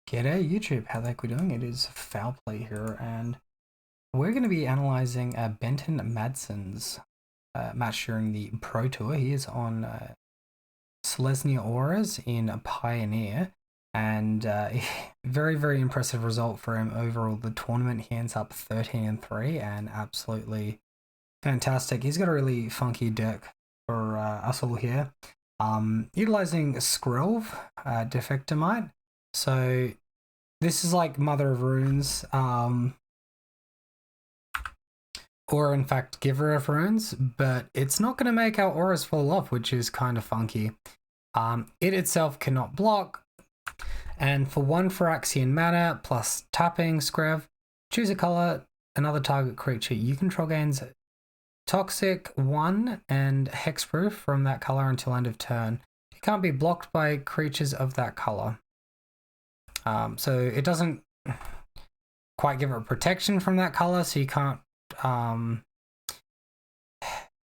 G'day YouTube, how the heck we doing? It is Foul Play here, and we're going to be analysing Benton Madsen's match during the Pro Tour. He is on Selesnya Auras in Pioneer, and very, very impressive result for him overall. The tournament, he ends up 13-3, and absolutely fantastic. He's got a really funky deck for us all here. Utilizing Skrill, Defectomite. So this is like Mother of Runes, or in fact Giver of Runes, but it's not going to make our auras fall off, which is kind of funky. It itself cannot block, and for 1 Phyrexian mana plus tapping Screv, choose a color, another target creature you control gains Toxic 1 and Hexproof from that color until end of turn. It can't be blocked by creatures of that color. So it doesn't quite give it protection from that color, so you can't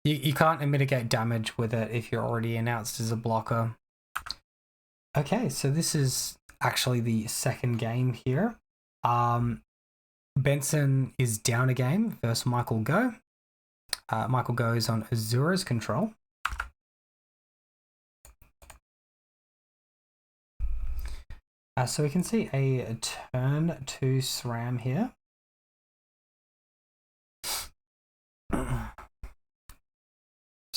you can't mitigate damage with it if you're already announced as a blocker. Okay, so this is actually the second game here. Benson is down a game versus Michael Go. Michael Go is on Azura's control. So we can see a turn 2 SRAM here. So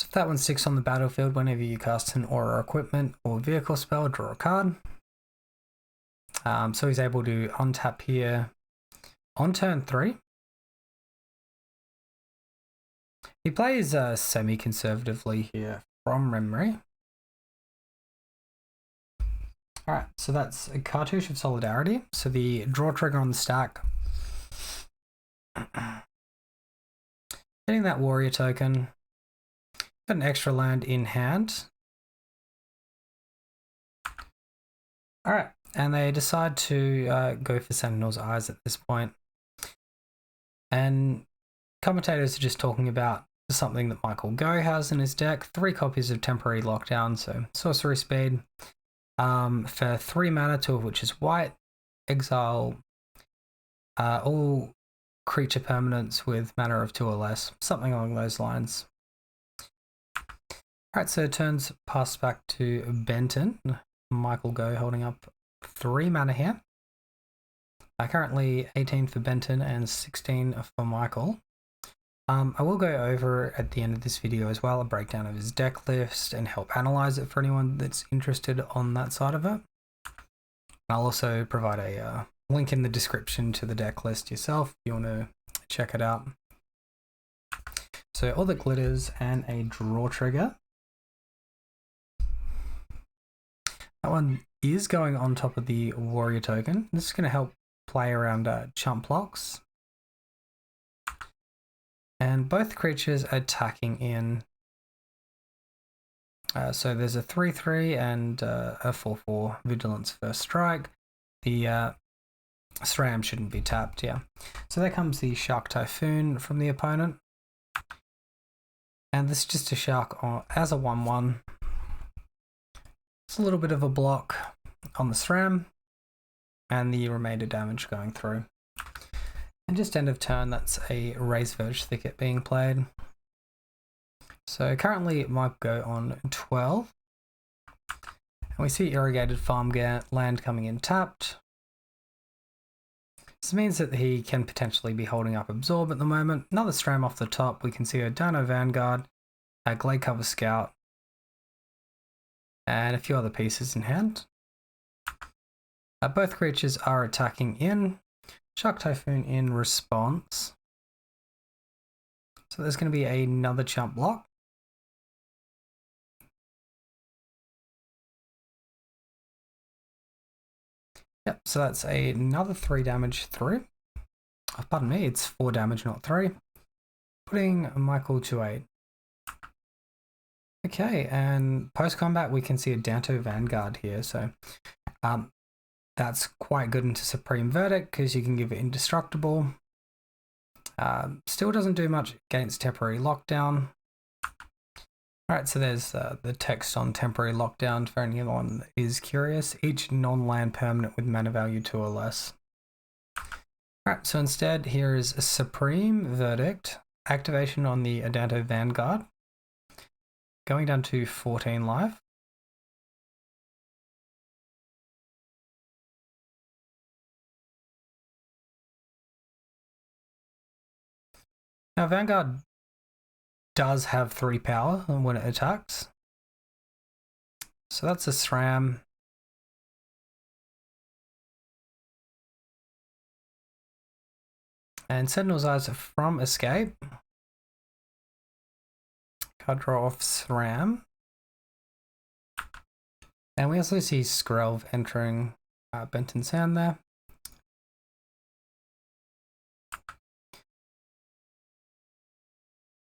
if that one sticks on the battlefield, whenever you cast an aura, equipment, or vehicle spell, draw a card. So he's able to untap here on turn 3. He plays semi-conservatively here from memory. Alright, so that's a Cartouche of Solidarity. So the draw trigger on the stack. Getting that warrior token. Got an extra land in hand. Alright, and they decide to go for Sentinel's Eyes at this point. And commentators are just talking about something that Michael Go has in his deck. 3 copies of Temporary Lockdown, so sorcery speed. For 3 mana, 2 of which is white, exile all creature permanents with mana of 2 or less, something along those lines. Alright, so turns pass back to Benton. Michael Go holding up 3 mana here. Currently 18 for Benton and 16 for Michael. I will go over at the end of this video as well a breakdown of his deck list and help analyze it for anyone that's interested on that side of it. I'll also provide a link in the description to the deck list yourself if you want to check it out. So all the glitters and a draw trigger. That one is going on top of the warrior token. This is going to help play around chump blocks. And both creatures are attacking in. So there's a 3/3 and a 4/4 Vigilance First Strike. The SRAM shouldn't be tapped, yeah. So there comes the Shark Typhoon from the opponent. And this is just a Shark as a 1/1. It's a little bit of a block on the SRAM. And the remainder damage going through. And just end of turn, that's a Raise Verge Thicket being played. So currently it might go on 12. And we see Irrigated Farm land coming in tapped. This means that he can potentially be holding up Absorb at the moment. Another SRAM off the top, we can see a Dino Vanguard, a Glade Cover Scout, and a few other pieces in hand. Both creatures are attacking in. Shark Typhoon in response. So there's going to be another chump block. Yep, so that's another 3 damage through. Oh, pardon me, it's 4 damage, not 3. Putting Michael to 8. Okay, and post-combat we can see a Danto Vanguard here, so that's quite good into Supreme Verdict because you can give it Indestructible. Still doesn't do much against Temporary Lockdown. Alright, so there's the text on temporary lockdown for anyone that is curious. Each non-land permanent with mana value 2 or less. Alright, so instead here is a Supreme Verdict. Activation on the Adanto Vanguard. Going down to 14 life. Now Vanguard does have 3 power when it attacks. So that's a SRAM. And Sentinel's Eyes from Escape. Card draw off SRAM. And we also see Skrelv entering Benton's hand there.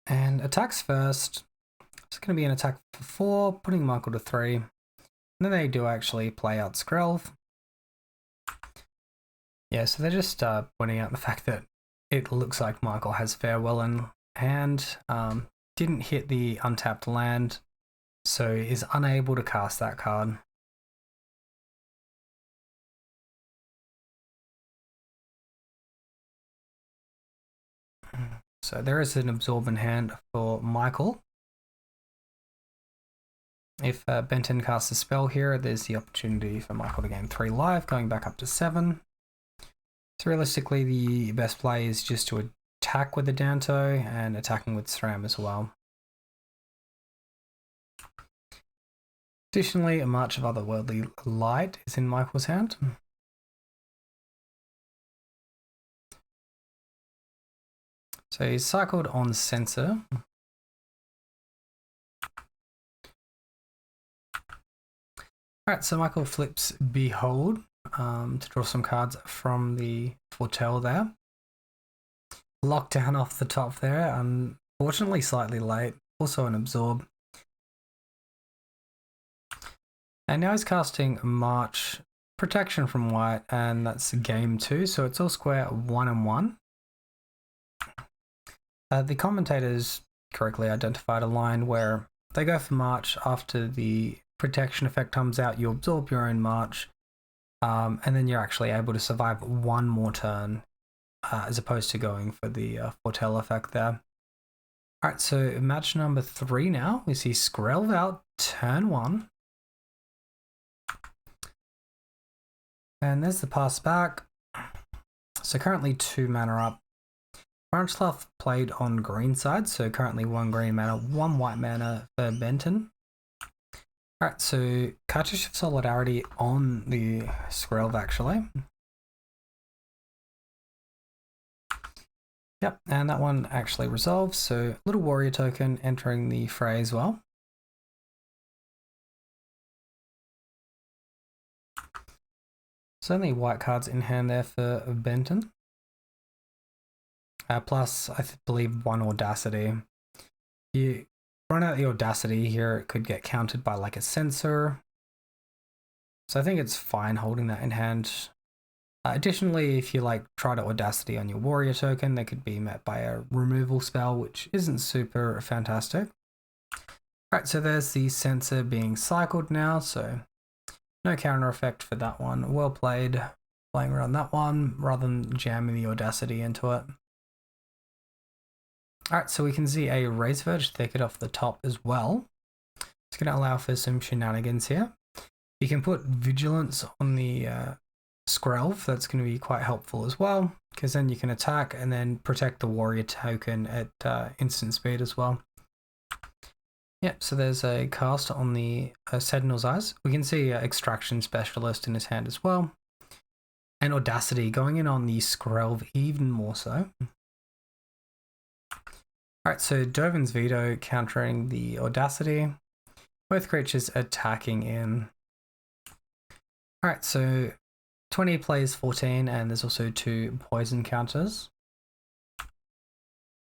And attacks first. It's going to be an attack for 4, putting Michael to 3. And then they do actually play out Skrelv. Yeah, so they're just pointing out the fact that it looks like Michael has Farewell in hand. Didn't hit the untapped land, so is unable to cast that card. So there is an Absorb in hand for Michael. If Benton casts a spell here, there's the opportunity for Michael to gain 3 life, going back up to 7. So realistically, the best play is just to attack with the Danto and attacking with SRAM as well. Additionally, a March of Otherworldly Light is in Michael's hand. So he's cycled on Censor. Alright, so Michael flips Behold to draw some cards from the Foretell there. Lockdown off the top there, unfortunately slightly late. Also an Absorb. And now he's casting March, Protection from White, and that's game 2, so it's all square 1 and 1. The commentators correctly identified a line where they go for March after the protection effect comes out, you absorb your own March, and then you're actually able to survive 1 more turn, as opposed to going for the Foretell effect there. Alright, so match number 3 now. We see Skrelv out, turn 1. And there's the pass back. So currently 2 mana up. Orange played on green side, so currently 1 green mana, 1 white mana for Benton. Alright, so Cartouche of Solidarity on the Skrelv actually. Yep, and that one actually resolves, so little warrior token entering the fray as well. So only white cards in hand there for Benton. Plus, I believe 1 Audacity. You run out the Audacity here, it could get countered by like a Censor. So I think it's fine holding that in hand. Additionally, if you like try to Audacity on your warrior token, they could be met by a removal spell, which isn't super fantastic. Alright, so there's the Censor being cycled now, so no counter effect for that one. Well played playing around that one rather than jamming the Audacity into it. Alright, so we can see a Razorverge Thicket off the top as well. It's going to allow for some shenanigans here. You can put Vigilance on the Skrelv, that's going to be quite helpful as well, because then you can attack and then protect the warrior token at instant speed as well. Yep, so there's a cast on the Sentinel's Eyes. We can see Extraction Specialist in his hand as well. And Audacity going in on the Skrelv even more so. Alright, so Dovin's Veto countering the Audacity. Both creatures attacking in. Alright, so 20 plays 14, and there's also 2 poison counters.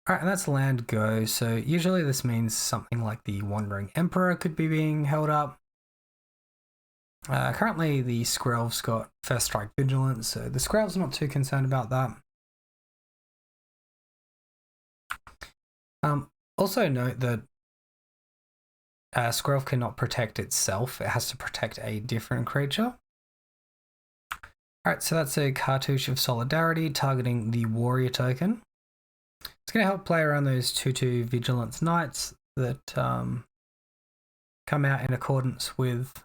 Alright, and that's land go. So usually this means something like the Wandering Emperor could be being held up. Currently the Skrelv's got First Strike Vigilance, so the Skrelv's not too concerned about that. Also note that Squirrel cannot protect itself. It has to protect a different creature. Alright, so that's a Cartouche of Solidarity targeting the Warrior token. It's going to help play around those 2/2 Vigilance Knights that come out in accordance with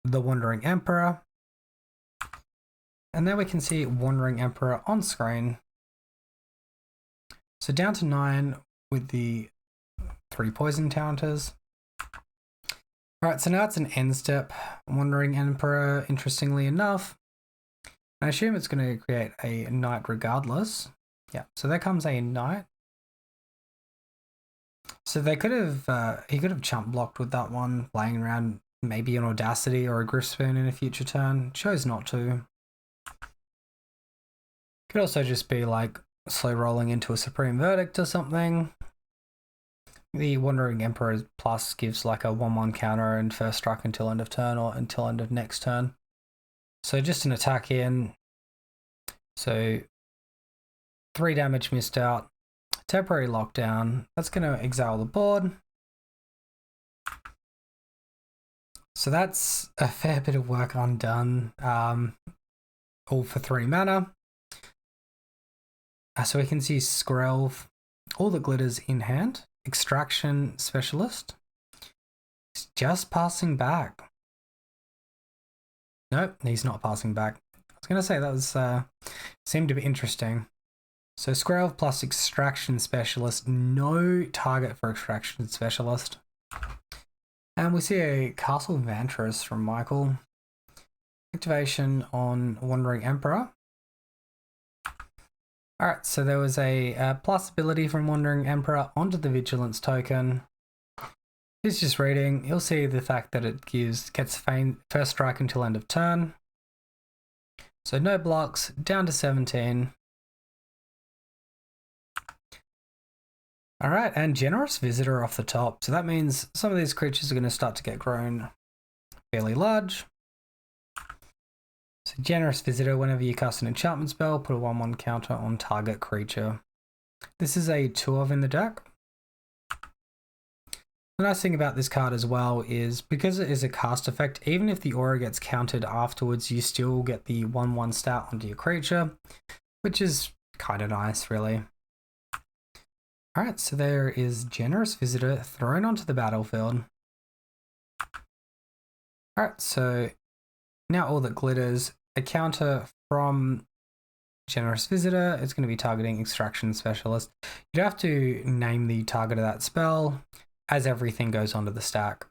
the Wandering Emperor. And then we can see Wandering Emperor on screen. So down to 9 with the 3 poison counters. Alright, so now it's an end step. Wandering Emperor, interestingly enough. I assume it's going to create a knight regardless. Yeah, so there comes a knight. So they could have, he could have chump blocked with that one, playing around maybe an Audacity or a Greasefang in a future turn. Chose not to. Could also just be like slow rolling into a Supreme Verdict or something. The Wandering Emperor plus gives like a 1/1 counter and first strike until end of turn or until end of next turn. So just an attack in. So 3 damage missed out. Temporary lockdown. That's going to exile the board. So that's a fair bit of work undone. All for 3 mana. So we can see Skrelv, all the glitters in hand. Extraction Specialist. He's just passing back. Nope, he's not passing back. I was going to say that was seemed to be interesting. So Skrelv plus Extraction Specialist. No target for Extraction Specialist. And we see a Castle Vantress from Michael. Activation on Wandering Emperor. Alright, so there was a plus ability from Wandering Emperor onto the Vigilance token. He's just reading. You'll see the fact that it gets first strike until end of turn. So no blocks, down to 17. Alright, and Generous Visitor off the top. So that means some of these creatures are going to start to get grown fairly large. So Generous Visitor, whenever you cast an enchantment spell, put a 1/1 counter on target creature. This is a 2 of in the deck. The nice thing about this card as well is because it is a cast effect, even if the aura gets countered afterwards, you still get the 1/1 stat onto your creature, which is kind of nice, really. Alright, so there is Generous Visitor thrown onto the battlefield. Alright, so now all that glitters, a counter from Generous Visitor. It's going to be targeting Extraction Specialist. You have to name the target of that spell as everything goes onto the stack.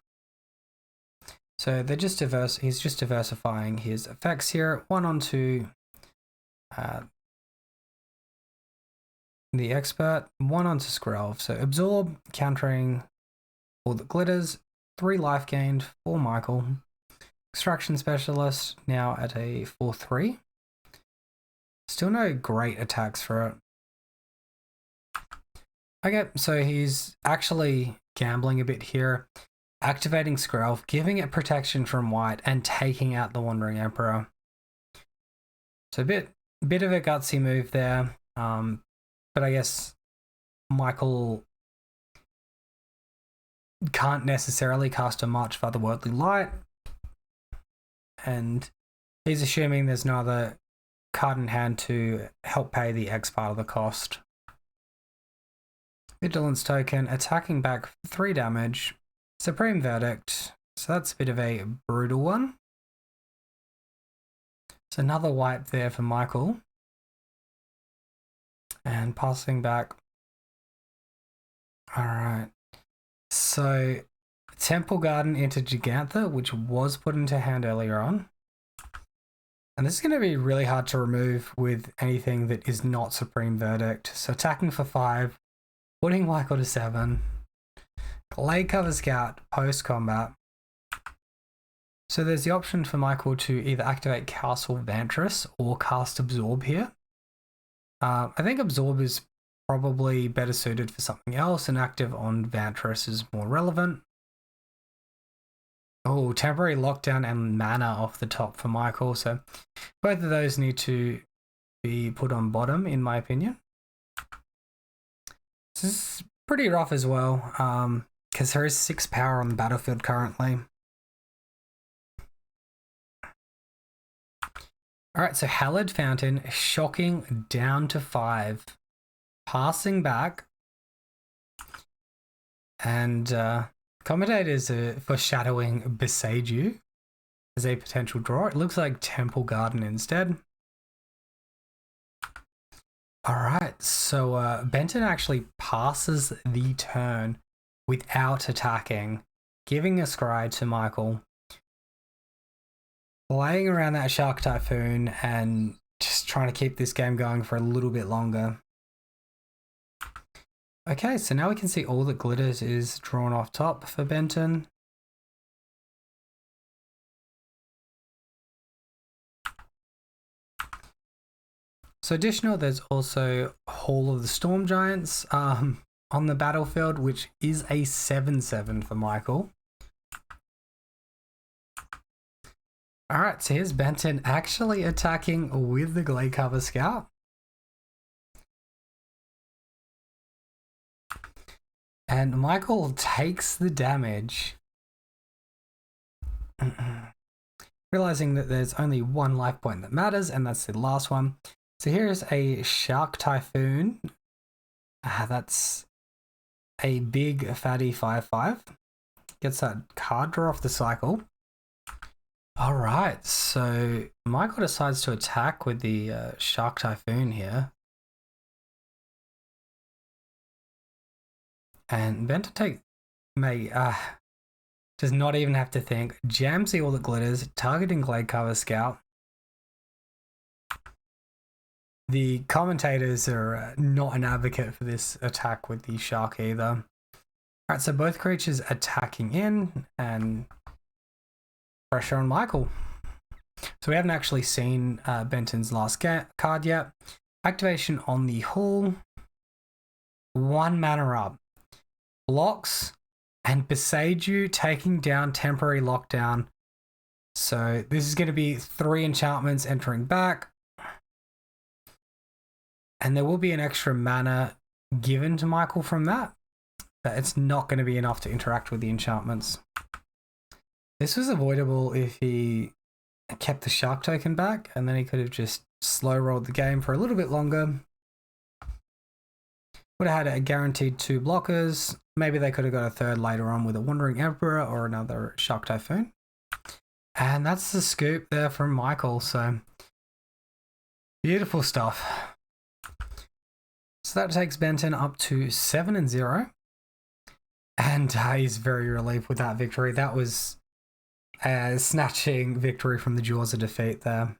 So they're just he's just diversifying his effects here. 1 onto the Expert, 1 onto Skrelv. So Absorb, countering all that glitters, 3 life gained for Michael. Extraction Specialist now at a 4/3. Still no great attacks for it. Okay, so he's actually gambling a bit here. Activating Skrelv, giving it protection from white and taking out the Wandering Emperor. So a bit of a gutsy move there. But I guess Michael can't necessarily cast a March of Otherworldly Light. And he's assuming there's no other card in hand to help pay the X part of the cost. Vigilance token, attacking back for 3 damage. Supreme Verdict, so that's a bit of a brutal one. So another wipe there for Michael. And passing back. Alright. So Temple Garden into Gigantha, which was put into hand earlier on. And this is going to be really hard to remove with anything that is not Supreme Verdict. So attacking for 5, putting Michael to 7. Glade Cover Scout post-combat. So there's the option for Michael to either activate Castle Vantress or cast Absorb here. I think Absorb is probably better suited for something else, and active on Vantress is more relevant. Oh, temporary lockdown and mana off the top for Michael. So both of those need to be put on bottom, in my opinion. This is pretty rough as well. because there is 6 power on the battlefield currently. Alright, so Hallowed Fountain, shocking down to 5. Passing back. And commentators are foreshadowing Beside You as a potential draw. It looks like Temple Garden instead. Alright, so Benton actually passes the turn without attacking, giving a scry to Michael, playing around that Shark Typhoon and just trying to keep this game going for a little bit longer. Okay, so now we can see All That Glitters is drawn off top for Benton. So additional, there's also Hall of the Storm Giants on the battlefield, which is a 7/7 for Michael. Alright, so here's Benton actually attacking with the Glade Cover Scout. And Michael takes the damage, realizing that there's only one life point that matters, and that's the last one. So here's a Shark Typhoon. That's a big fatty 5/5. Gets that card draw off the cycle. Alright, so Michael decides to attack with the Shark Typhoon here. And Benton does not even have to think. Jams the All That Glitters, targeting Glade Cover Scout. The commentators are not an advocate for this attack with the Shark either. Alright, so both creatures attacking in and pressure on Michael. So we haven't actually seen Benton's last card yet. Activation on the Hall. 1 mana up. Blocks and Beside You, taking down Temporary Lockdown. So this is going to be 3 enchantments entering back. And there will be an extra mana given to Michael from that, but it's not going to be enough to interact with the enchantments. This was avoidable if he kept the Shark token back, and then he could have just slow rolled the game for a little bit longer. Would have had a guaranteed 2 blockers. Maybe they could have got a third later on with a Wandering Emperor or another Shark Typhoon. And that's the scoop there from Michael. So beautiful stuff. So that takes Benton up to 7-0. And he's very relieved with that victory. That was a snatching victory from the jaws of defeat there.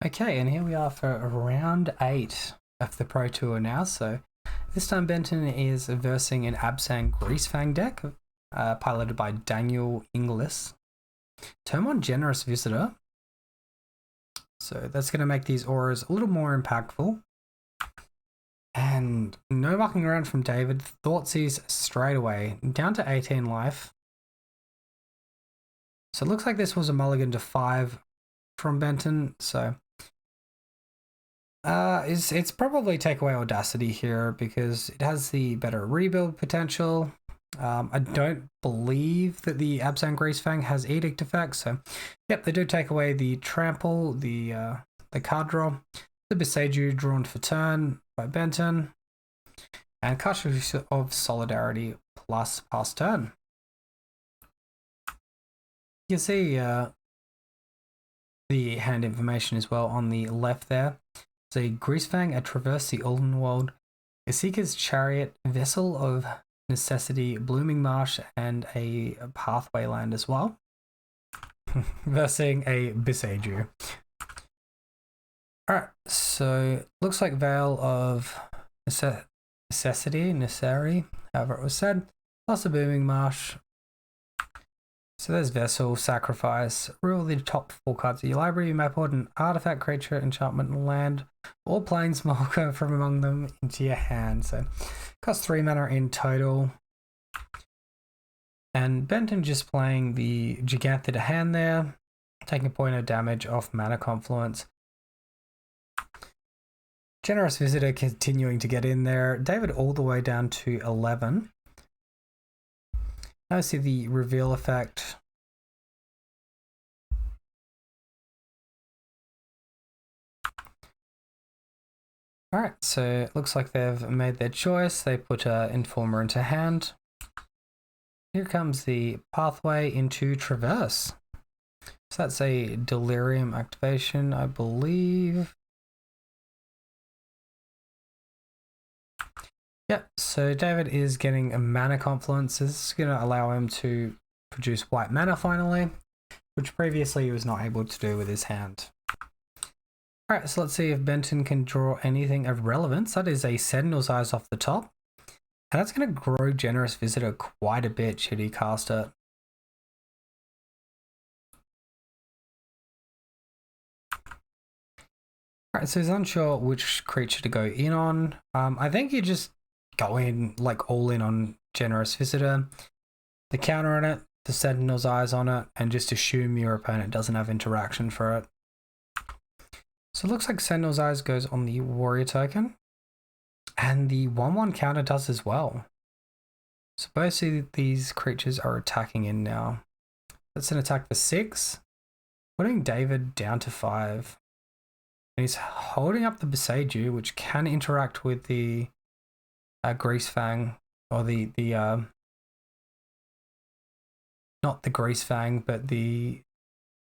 Okay, and here we are for round 8 of the Pro Tour now. So this time Benton is versing an Abzan Greasefang deck, piloted by Daniel Inglis. Turn 1 Generous Visitor. So that's going to make these auras a little more impactful. And no mucking around from David. Thoughtseize straight away, down to 18 life. So it looks like this was a mulligan to 5 from Benton. So it's probably take away Audacity here because it has the better rebuild potential. I don't believe that the Abzan Greasefang has Edict effects. So yep, they do take away the trample, the card draw, the Beside You drawn for turn by Benton, and Cushion of Solidarity plus pass turn. You can see the hand information as well on the left there. So Greasefang, a Traverse the Olden World, a Seeker's Chariot, Vessel of Necessity, Blooming Marsh, and a Pathway land as well. Versing a Beside You. Alright, so looks like Veil of Necessary, however it was said, plus a Booming Marsh. So there's Vessel, Sacrifice, rule the top 4 cards of your library, you may put an artifact, creature, enchantment, land, or planeswalker from among them into your hand. So costs 3 mana in total. And Benton just playing the Gigantha to hand there, taking a point of damage off Mana Confluence. Generous Visitor continuing to get in there. David all the way down to 11. Now see the reveal effect. Alright, so it looks like they've made their choice. They put Informer into hand. Here comes the pathway into Traverse. So that's a Delirium activation, I believe. Yep, so David is getting a mana confluence. This is going to allow him to produce white mana finally, which previously he was not able to do with his hand. Alright, so let's see if Benton can draw anything of relevance. That is a Sentinel's Eyes off the top. And that's going to grow Generous Visitor quite a bit should he cast it. Alright, so he's unsure which creature to go in on. I think you just go in, like, all in on Generous Visitor. The counter on it, the Sentinel's Eyes on it, and just assume your opponent doesn't have interaction for it. So it looks like Sentinel's Eyes goes on the Warrior token. And the 1/1 counter does as well. So both of these creatures are attacking in now. That's an attack for 6, putting David down to 5. And he's holding up the Boseiju, which can interact with the Greasefang, or the not the Greasefang, but the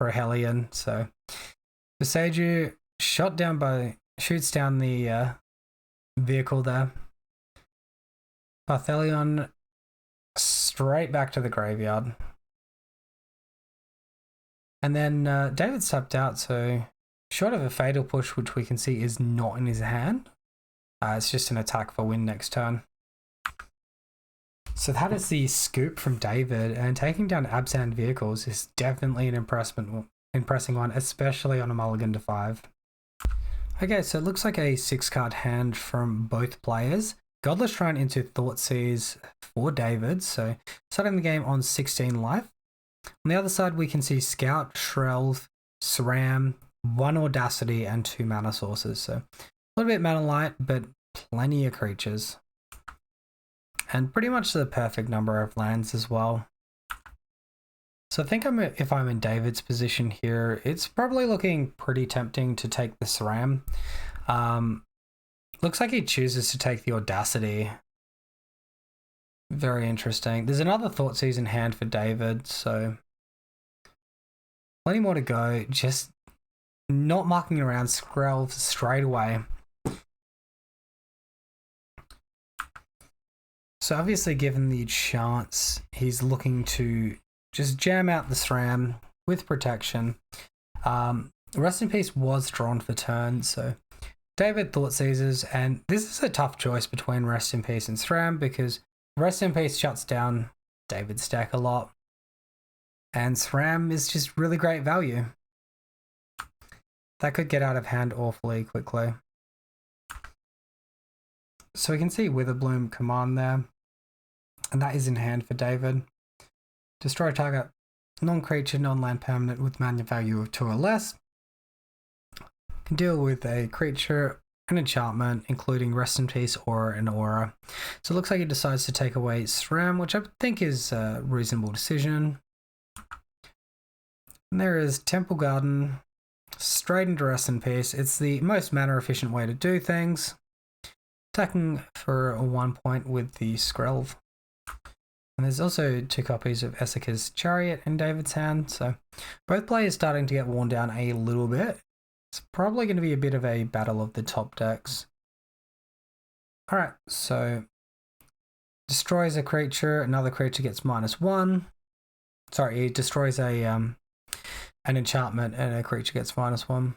Rohelion. So Boseiju shoots down the vehicle there. Parthelion straight back to the graveyard. And then David tapped out, so short of a Fatal Push, which we can see is not in his hand. It's just an attack for win next turn. So that is the scoop from David, and taking down Abzan vehicles is definitely an impressing one, especially on a mulligan to 5. Okay, so it looks like a 6-card hand from both players. Godless Shrine into Thoughtseize for David, so starting the game on 16 life. On the other side, we can see Scout, Shrelv, Sram, 1 Audacity, and 2 mana sources. So a little bit mana light, but plenty of creatures. And pretty much the perfect number of lands as well. So I think if I'm in David's position here, it's probably looking pretty tempting to take the SRAM. Looks like he chooses to take the Audacity. Very interesting. There's another Thoughtseize in hand for David, so plenty more to go. Just not mucking around, Skrelv straight away. So obviously, given the chance, he's looking to just jam out the SRAM with protection. Rest in Peace was drawn for turn, so David Thoughtseizes, and this is a tough choice between Rest in Peace and SRAM because Rest in Peace shuts down David's deck a lot, and SRAM is just really great value. That could get out of hand awfully quickly. So we can see Witherbloom command there, and that is in hand for David. Destroy target non-creature, non-land permanent with mana value of 2 or less. Can deal with a creature, an enchantment, including Rest in Peace or an aura. So it looks like he decides to take away SRAM, which I think is a reasonable decision. And there is Temple Garden, straight into Rest in Peace. It's the most mana efficient way to do things. Attacking for 1 point with the Skrelv. And there's also 2 copies of Esika's Chariot in David's hand, so both players starting to get worn down a little bit. It's probably going to be a bit of a battle of the top decks. Alright, so destroys a creature, another creature gets -1. Sorry, he destroys an enchantment and a creature gets -1.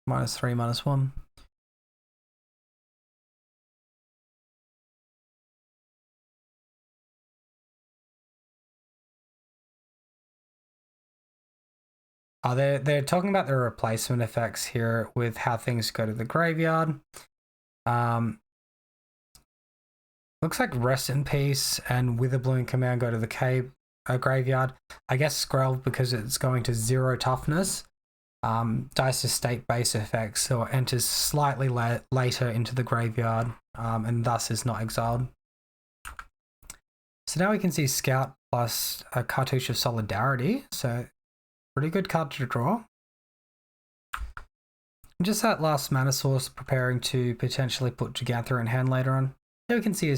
-3, -1. They're talking about the replacement effects here with how things go to the graveyard. Looks like Rest in Peace and Witherbloom command go to the graveyard. I guess Skrelv, because it's going to 0 toughness, dies to state base effects, so it enters slightly later into the graveyard, and thus is not exiled. So now we can see Scout plus a Cartouche of Solidarity, so pretty good card to draw. Just that last mana source, preparing to potentially put Jagathra in hand later on. Here we can see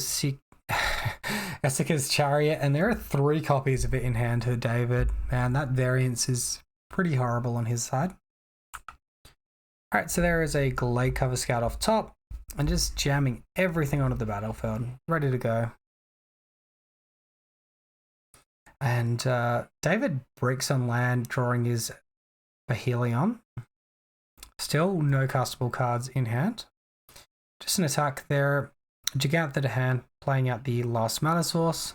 Esika's Chariot, and there are 3 copies of it in hand to David. Man, that variance is pretty horrible on his side. Alright, so there is a Glade Cover Scout off top, and just jamming everything onto the battlefield, ready to go. And David breaks on land, drawing his Bahelion. Still no castable cards in hand. Just an attack there. Jagathra to hand, playing out the last mana source.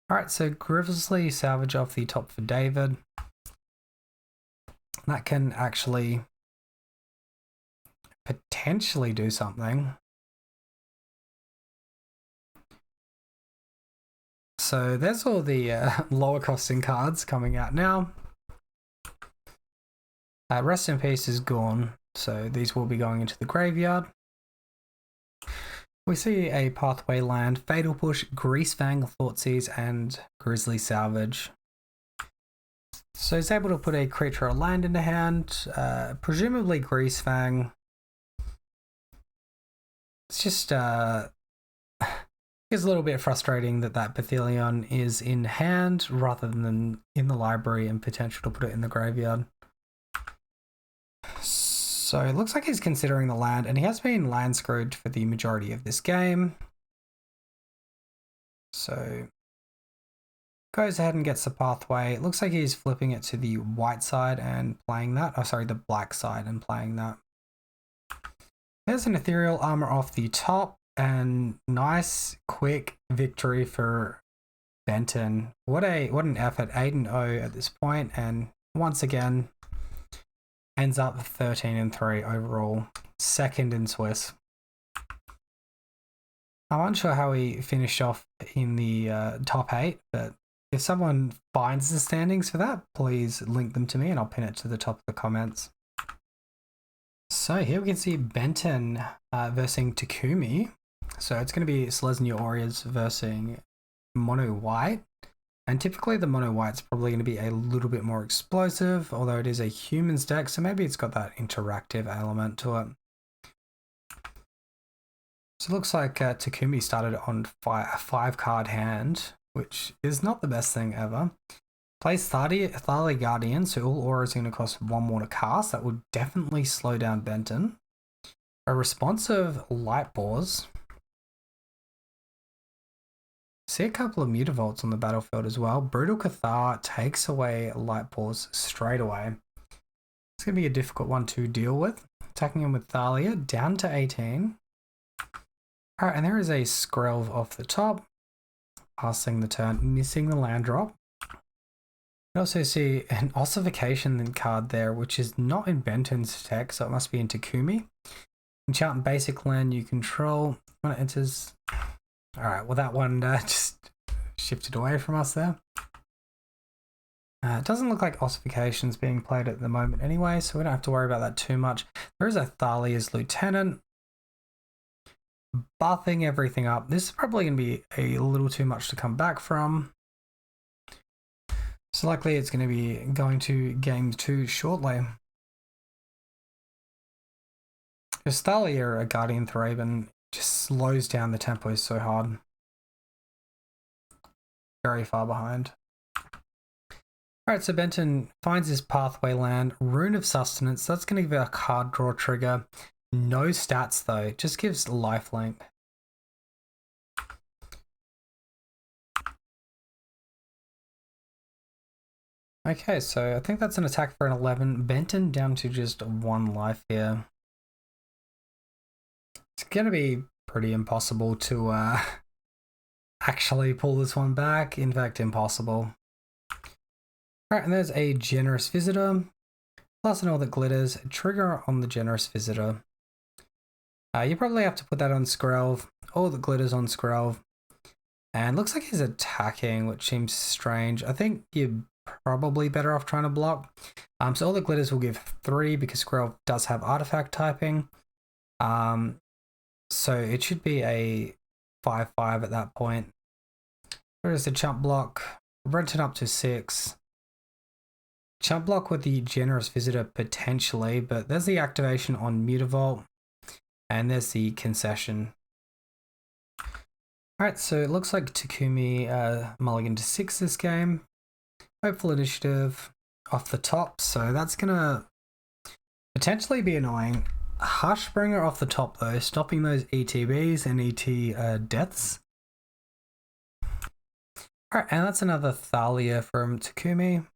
Alright, so Grievously Salvage off the top for David. That can actually potentially do something. So there's all the lower costing cards coming out now. Rest in Peace is gone, so these will be going into the graveyard. We see a Pathway land, Fatal Push, Greasefang, Thoughtseize, and Grizzly Salvage. So he's able to put a creature or land into hand, presumably Greasefang. It's just it's a little bit frustrating that Bahelion is in hand rather than in the library and potential to put it in the graveyard. So it looks like he's considering the land, and he has been land screwed for the majority of this game. So goes ahead and gets the Pathway. It looks like he's flipping it to the white side and playing that. Oh, sorry, the black side and playing that. There's an Ethereal Armor off the top, and nice quick victory for Benton. What an effort. 8-0 at this point, and once again ends up 13-3 overall, second in Swiss. I'm unsure how he finished off in the top 8, but if someone finds the standings for that, please link them to me and I'll pin it to the top of the comments. So here we can see Benton versing Takumi. So it's going to be Selesnya Warriors versing Mono White. And typically the Mono White's probably going to be a little bit more explosive, although it is a humans deck, so maybe it's got that interactive element to it. So it looks like Takumi started on a 5-card hand, which is not the best thing ever. Plays Thalia Guardian, so all auras are going to cost 1 more to cast. That would definitely slow down Benton. A responsive Light Pause. See a couple of Mutavolts on the battlefield as well. Brutal Cathar takes away Light Pause straight away. It's going to be a difficult one to deal with. Attacking him with Thalia, down to 18. Alright, and there is a Skrelv off the top. Passing the turn, missing the land drop. You also see an Ossification card there, which is not in Benton's deck, so it must be in Takumi. Enchant basic land you control when it enters. Alright, well that one just shifted away from us there. It doesn't look like Ossification's being played at the moment anyway, so we don't have to worry about that too much. There is a Thalia's Lieutenant. Buffing everything up. This is probably going to be a little too much to come back from. So likely it's going to be going to game 2 shortly. Just Thalia, a Guardian Thraben, just slows down the tempo so hard. Very far behind. Alright, so Benton finds his Pathway land, Rune of Sustenance. That's going to give it a card draw trigger. No stats though, just gives lifelink. Okay, so I think that's an attack for an 11. Benton down to just 1 life here. It's going to be pretty impossible to actually pull this one back. In fact, impossible. Alright, and there's a Generous Visitor. Plus an All That Glitters. Trigger on the Generous Visitor. You probably have to put that on Skrelv. All That Glitters on Skrelv. And looks like he's attacking, which seems strange. I think you're probably better off trying to block. So All That Glitters will give 3 because Skrelv does have artifact typing. So it should be a 5/5 at that point. There's the chump block. Renton up to 6. Chump block with the Generous Visitor potentially, but there's the activation on Mutavault. And there's the concession. Alright, so it looks like Takumi mulligan to 6 this game. Hopeful Initiative off the top, so that's gonna potentially be annoying. Hushbringer off the top though, stopping those ETBs and ET deaths. Alright, and that's another Thalia from Takumi.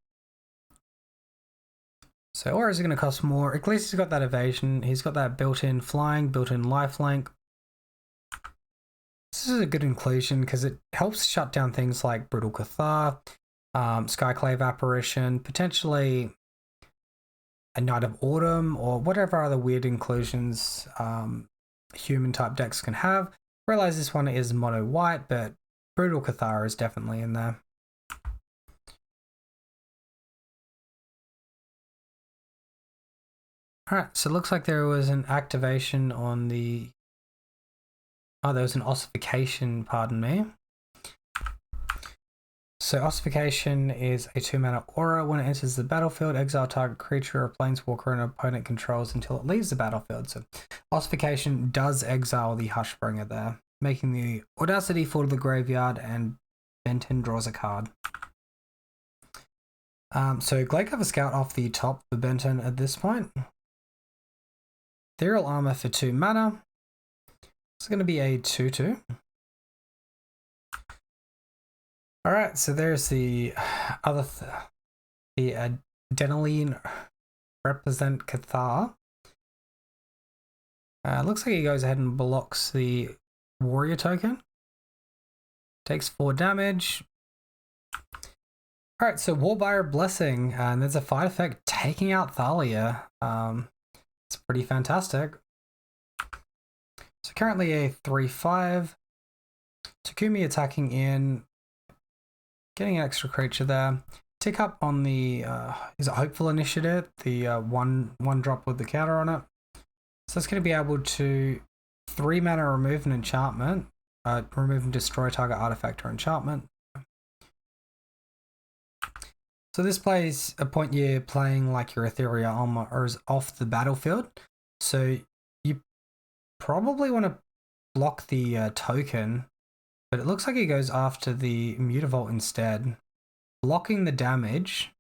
So or is it going to cost more? At least he's got that evasion. He's got that built-in flying, built-in lifelink. This is a good inclusion because it helps shut down things like Brutal Cathar, Skyclave Apparition, potentially a Knight of Autumn, or whatever other weird inclusions human-type decks can have. Realize this one is mono-white, but Brutal Cathar is definitely in there. Alright, so it looks like there was an activation on the... Oh, there was an ossification, pardon me. So ossification is a 2-mana aura. When it enters the battlefield, exile target creature or planeswalker an opponent controls until it leaves the battlefield. So ossification does exile the Hushbringer there, making the Audacity fall to the graveyard and Benton draws a card. So Gladecover Scout off the top for Benton at this point. Ethereal Armor for 2 mana. It's going to be a 2/2. Alright, so there's the other, the Denali represent Cathar. Looks like he goes ahead and blocks the warrior token. Takes 4 damage. Alright, so Warbuyer Blessing, and there's a fight effect taking out Thalia. It's pretty fantastic. So currently a 3/5. Takumi attacking in, getting an extra creature there. Tick up on the is it Hopeful Initiative, the one drop with the counter on it. So it's going to be able to 3 mana remove an enchantment, remove and destroy target artifact or enchantment. So this plays a point you're playing like your Ethereal Armor is off the battlefield. So you probably want to block the token, but it looks like he goes after the Mutavault instead, blocking the damage.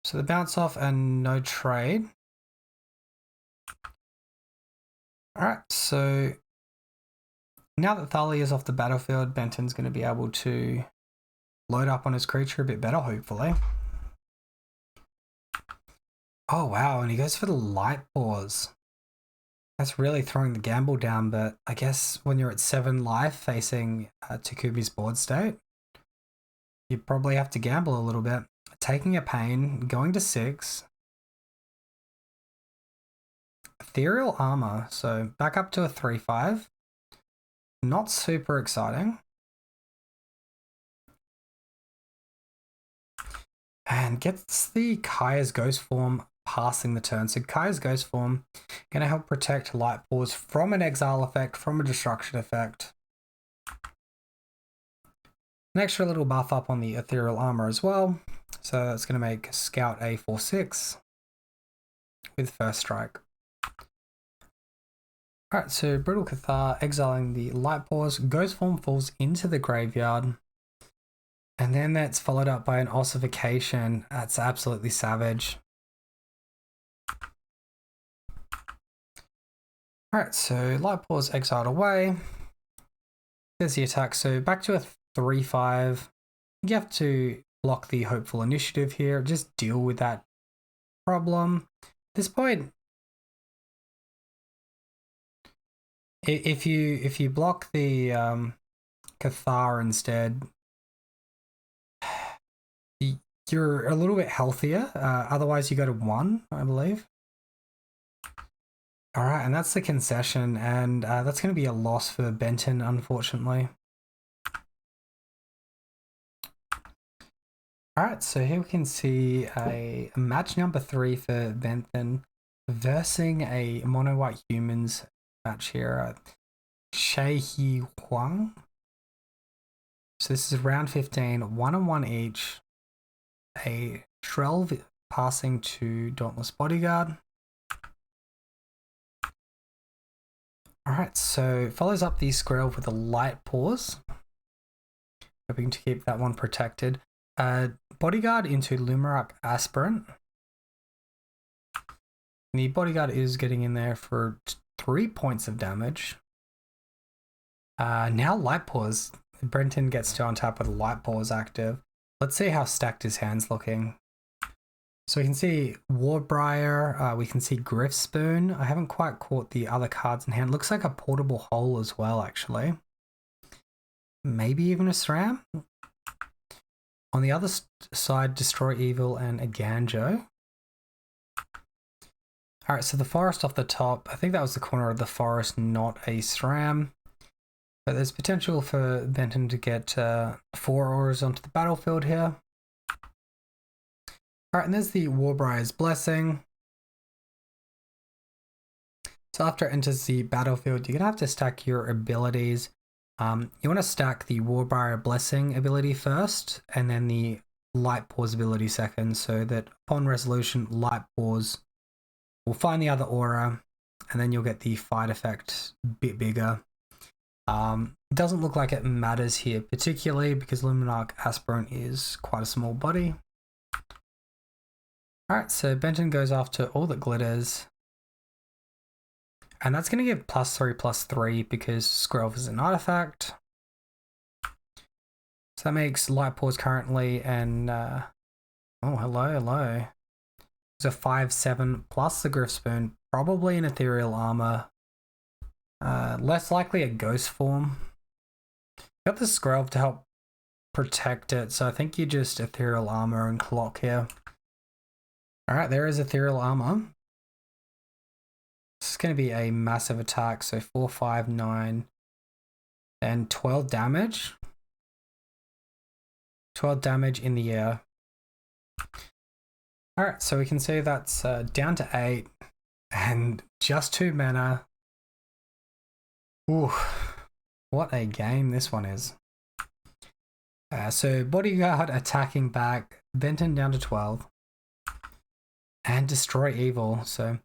So the bounce off and no trade. Alright, so now that Thalia is off the battlefield, Benton's going to be able to load up on his creature a bit better, hopefully. Oh wow, and he goes for the Light Pause. That's really throwing the gamble down, but I guess when you're at 7 life facing Takumi's board state, you probably have to gamble a little bit. Taking a pain, going to 6. Ethereal Armor, so back up to a 3/5. Not super exciting. And gets the Chye's Ghost Form passing the turn. So Chye's Ghost Form going to help protect Light Pause from an exile effect, from a destruction effect. An extra little buff up on the Ethereal Armor as well. So that's going to make Scout a 4/6 with first strike. Alright, so Brutal Cathar exiling the Light Pause. Ghost Form falls into the graveyard. And then that's followed up by an ossification. That's absolutely savage. Alright, so Light Pause exiled away. There's the attack. So back to a 3/5. You have to block the Hopeful Initiative here. Just deal with that problem. At this point, if you block the Cathar instead, you're a little bit healthier. Otherwise, you go to 1, I believe. All right, and that's the concession, and that's going to be a loss for Benton, unfortunately. All right, so here we can see a match number 3 for Benton. versing a mono white humans match here. Chye Huang. So this is round 15, 1-on-1 each. A Shrelv passing to Dauntless Bodyguard. Alright, so follows up the Skrelv with a Light Pause. Hoping to keep that one protected. Bodyguard into Lumarak Aspirant. The Bodyguard is getting in there for 3 points of damage. Now Light Pause. Benton gets to on tap with a Light Pause active. Let's see how stacked his hand's looking. So we can see Warbriar, we can see Greasefang. I haven't quite caught the other cards in hand. Looks like a Portable Hole as well, actually. Maybe even a SRAM. On the other side, Destroy Evil and a Ganjo. Alright, so the forest off the top. I think that was the corner of the forest, not a SRAM. But there's potential for Benton to get 4 auras onto the battlefield here. Alright, and there's the Warbriar's Blessing. So after it enters the battlefield, you're going to have to stack your abilities. You want to stack the Warbriar Blessing ability first, and then the Light Pause ability second, so that upon resolution, Light Pause will find the other aura, and then you'll get the fight effect a bit bigger. It doesn't look like it matters here particularly because Luminarch Aspirant is quite a small body. Alright, so Benton goes after all that glitters. And that's going to give +3/+3 because Skrelv is an artifact. So that makes Light Pause currently and oh, hello. It's a 5/7 plus the Greasefang, probably an ethereal armor. Less likely a ghost form. Got the Skrelv to help protect it, so I think you just ethereal armor and clock here. Alright, there is ethereal armor. This is going to be a massive attack, so 4, 5, 9, and 12 damage. 12 damage in the air. Alright, so we can see that's down to 8 and just 2 mana. Ooh, what a game this one is. So Bodyguard attacking back, Benton down to 12. And Destroy Evil, so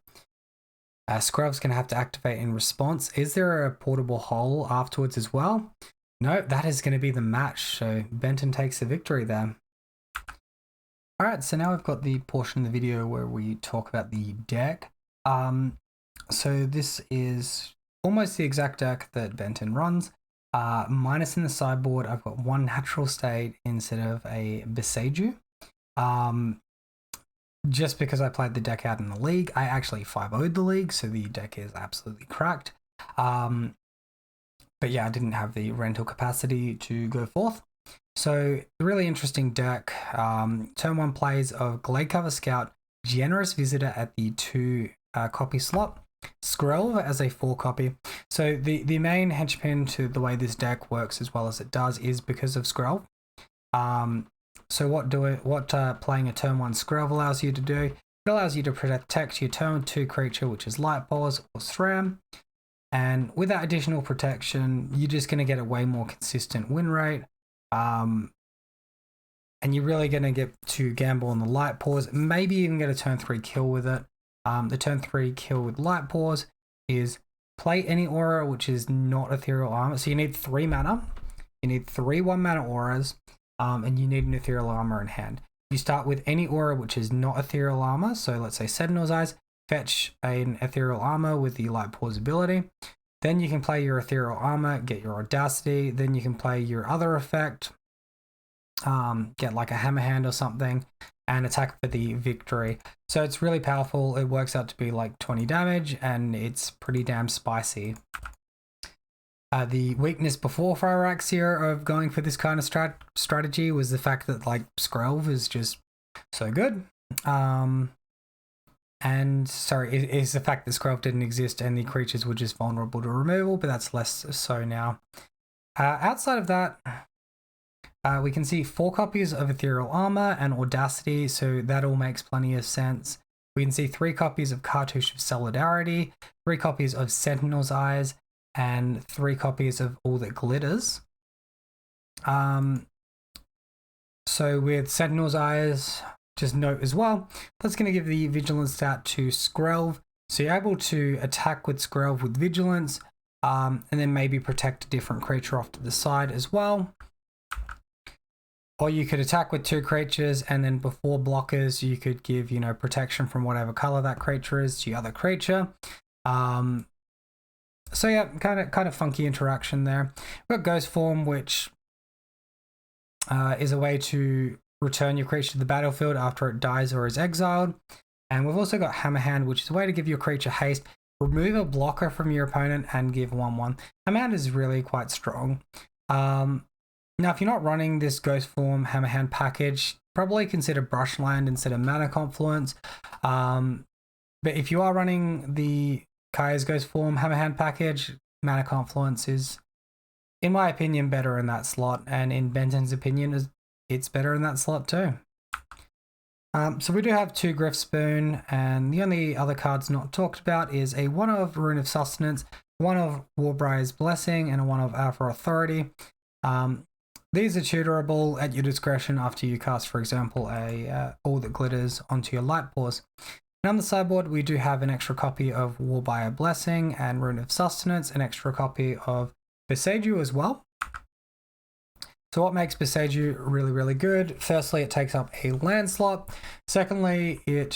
Skrelv's going to have to activate in response. Is there a Portable Hole afterwards as well? No, that is going to be the match, so Benton takes the victory there. Alright, so now we've got the portion of the video where we talk about the deck. So this is almost the exact deck that Benton runs. Minus in the sideboard, I've got 1 Natural State instead of a Beseiju. Just because I played the deck out in the league, I actually 5-0'd the league, so the deck is absolutely cracked. But yeah, I didn't have the rental capacity to go forth. So, really interesting deck. Turn 1 plays of Gladecover Scout, Generous Visitor at the 2 copy slot, Skrelv as a 4 copy. So the main henchpin to the way this deck works as well as it does is because of Skrelv. So what playing a turn 1 Skrelv allows you to do, it allows you to protect your turn 2 creature, which is Light Pause or SRAM. And with that additional protection, you're just going to get a way more consistent win rate. And you're really going to get to gamble on the Light Pause, maybe even get a turn 3 kill with it. The turn 3 kill with Light Pause is play any aura which is not ethereal armor. So you need 3 mana. You need 3 1-mana auras, and you need an ethereal armor in hand. You start with any aura which is not ethereal armor. So let's say Sentinel's Eyes, fetch an ethereal armor with the Light Pause ability. Then you can play your ethereal armor, get your Audacity. Then you can play your other effect, get like a Hammer Hand or something, and attack for the victory. So it's really powerful. It works out to be like 20 damage, and it's pretty damn spicy. The weakness before Phyrexia of going for this kind of strategy was the fact that like Skrelv is just so good. And sorry, it is the fact that Skrelv didn't exist and the creatures were just vulnerable to removal, but that's less so now. Outside of that, we can see 4 copies of Ethereal Armor and Audacity, so that all makes plenty of sense. We can see 3 copies of Cartouche of Solidarity, 3 copies of Sentinel's Eyes, and 3 copies of All That Glitters. So with Sentinel's Eyes, just note as well, that's going to give the Vigilance stat to Skrelv. So you're able to attack with Skrelv with Vigilance, and then maybe protect a different creature off to the side as well. Or you could attack with 2 creatures, and then before blockers, you could give, you know, protection from whatever color that creature is to the other creature. So yeah, kind of funky interaction there. We've got Ghost Form, which is a way to return your creature to the battlefield after it dies or is exiled. And we've also got Hammerhand, which is a way to give your creature haste, remove a blocker from your opponent, and give 1/1. Hammerhand is really quite strong. Now, if you're not running this Ghost Form Hammerhand package, probably consider Brushland instead of Mana Confluence. But if you are running the Chye's Ghost Form Hammerhand package, Mana Confluence is, in my opinion, better in that slot, and in Benton's opinion, it's better in that slot too. So we do have 2 Griff Spoon, and the only other cards not talked about is a 1 of Rune of Sustenance, 1 of Warbriar's Blessing, and a 1 of Alpha Authority. These are tutorable at your discretion after you cast, for example, a All That Glitters onto your Light Pause. And on the sideboard, we do have an extra copy of Warbriar Blessing and Rune of Sustenance, an extra copy of Boseiju as well. So what makes Boseiju really, really good? Firstly, it takes up a land slot. Secondly, you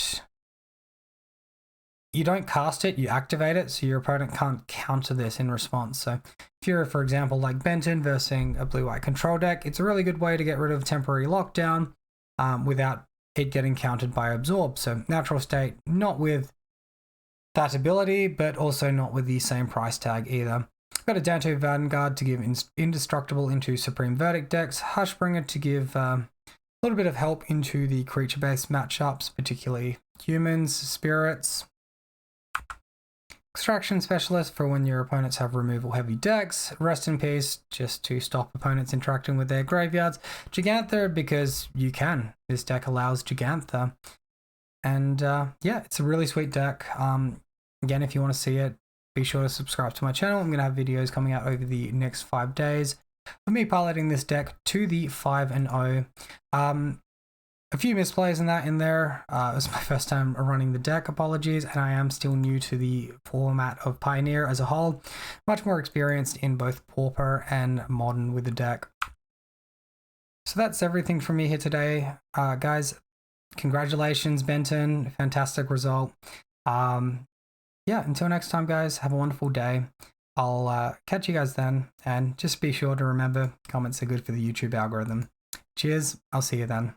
don't cast it, you activate it, so your opponent can't counter this in response. So if you're, for example, like Benton versus a blue-white control deck, it's a really good way to get rid of temporary lockdown without it getting countered by Absorb. So Natural State, not with that ability, but also not with the same price tag either. Got a Danto Vanguard to give Indestructible into Supreme Verdict decks, Hushbringer to give a little bit of help into the creature-based matchups, particularly humans, spirits. Extraction Specialist for when your opponents have removal-heavy decks. Rest in Peace, just to stop opponents interacting with their graveyards. Gigantha, because you can. This deck allows Gigantha. And yeah, it's a really sweet deck. Again, if you want to see it, be sure to subscribe to my channel. I'm going to have videos coming out over the next 5 days of me piloting this deck to the 5-0. A few misplays in there. It was my first time running the deck, apologies, and I am still new to the format of Pioneer as a whole. Much more experienced in both Pauper and Modern with the deck. So that's everything from me here today. Guys, congratulations, Benton. Fantastic result. Yeah, until next time, guys, have a wonderful day. I'll catch you guys then, and just be sure to remember, comments are good for the YouTube algorithm. Cheers, I'll see you then.